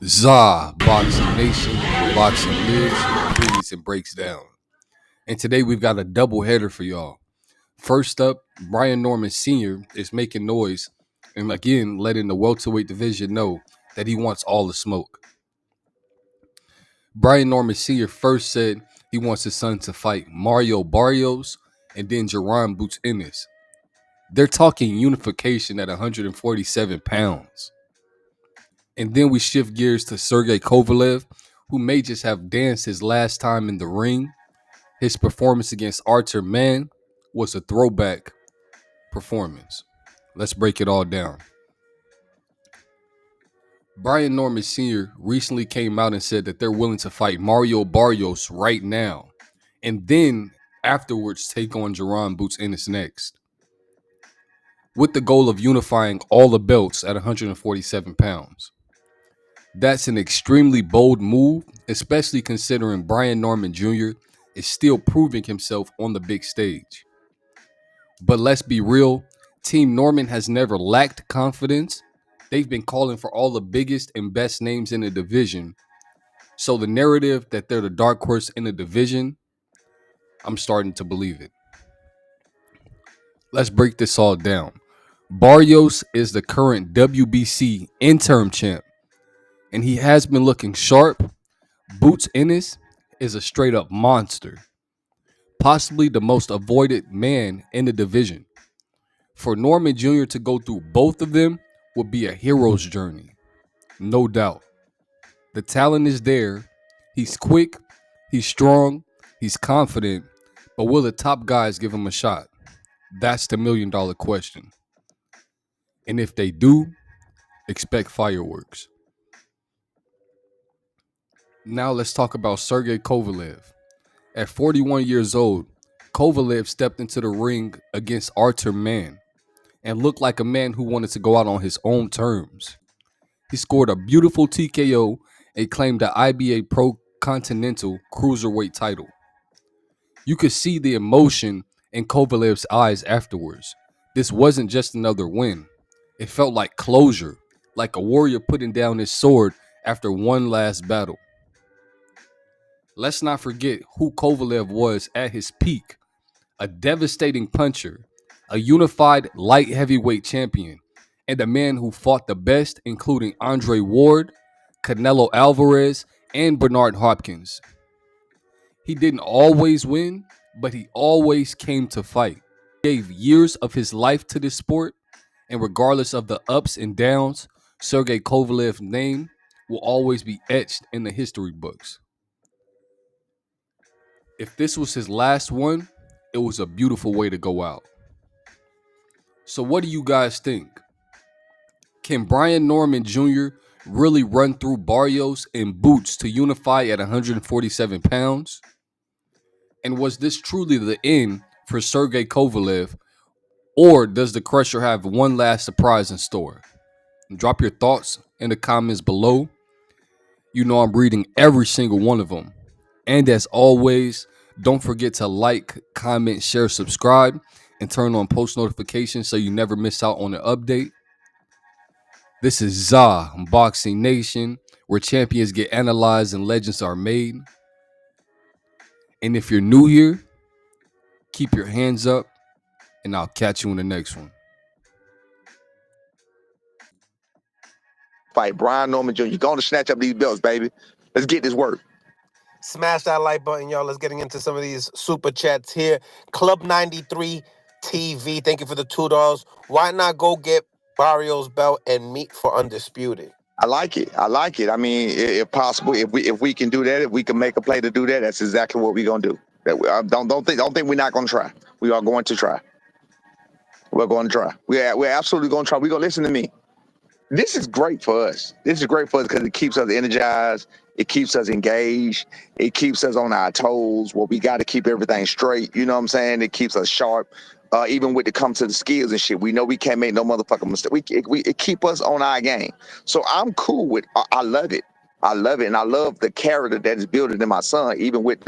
Boxing Nation, where boxing lives, breathes, and breaks down. And today we've got a double header for y'all. First up, Brian Norman Sr. is making noise and again letting the welterweight division know that he wants all the smoke. Brian Norman Sr. first said he wants his son to fight Mario Barrios and then Jaron Boots Ennis. They're talking unification at 147 pounds. And then we shift gears to Sergey Kovalev, who may just have danced his last time in the ring. His performance against Artur Mann was a throwback performance. Let's break it all down. Brian Norman Sr. recently came out and said that they're willing to fight Mario Barrios right now, and then afterwards take on Jaron Boots Ennis next, with the goal of unifying all the belts at 147 pounds. That's an extremely bold move, especially considering Brian Norman Jr. is still proving himself on the big stage. But let's be real, Team Norman has never lacked confidence. They've been calling for all the biggest and best names in the division. So the narrative that they're the dark horse in the division, I'm starting to believe it. Let's break this all down. Barrios is the current WBC interim champ, and he has been looking sharp. Boots Ennis is a straight up monster, possibly the most avoided man in the division. For Norman Jr. to go through both of them would be a hero's journey, no doubt. The talent is there. He's quick, he's strong, he's confident, but will the top guys give him a shot? That's the $1 million question. And if they do, expect fireworks. Now let's talk about Sergey Kovalev. At 41 years old, Kovalev stepped into the ring against Artur Mann and looked like a man who wanted to go out on his own terms. He scored a beautiful TKO and claimed the IBA Pro Continental Cruiserweight title. You could see the emotion in Kovalev's eyes afterwards. This wasn't just another win. It felt like closure, like a warrior putting down his sword after one last battle. Let's not forget who Kovalev was at his peak. A devastating puncher, a unified light heavyweight champion, and a man who fought the best, including Andre Ward, Canelo Alvarez, and Bernard Hopkins. He didn't always win, but he always came to fight. He gave years of his life to this sport, and regardless of the ups and downs, Sergey Kovalev's name will always be etched in the history books. If this was his last one, it was a beautiful way to go out. So what do you guys think? Can Brian Norman Jr. really run through Barrios and Boots to unify at 147 pounds? And was this truly the end for Sergey Kovalev, or does the Krusher have one last surprise in store? Drop your thoughts in the comments below. You know I'm reading every single one of them. And as always, don't forget to like, comment, share, subscribe, and turn on post notifications so you never miss out on an update. This is Boxing Nation, where champions get analyzed and legends are made. And if you're new here, keep your hands up, and I'll catch you in the next one. Fight Brian Norman Jr. You're going to snatch up these belts, baby. Let's get this work. Smash that like button, y'all. Let's getting into some of these super chats here. Club 93 TV, thank you for the $2. Why not go get Barrios belt and meet for undisputed? I like it. I like it. I mean, if possible, if we can do that, if we can make a play to do that, that's exactly what we're gonna do. Don't think we're not gonna try. We are going to try. We're going to try. We're absolutely going to try. We're going to listen to me. This is great for us. This is great for us because it keeps us energized. It keeps us engaged. It keeps us on our toes. Well, we got to keep everything straight. You know what I'm saying? It keeps us sharp. Even when it comes to the skills and shit, we know we can't make no motherfucking mistake. It keep us on our game. So I'm cool with. I love it. I love it, and I love the character that is building in my son. Even with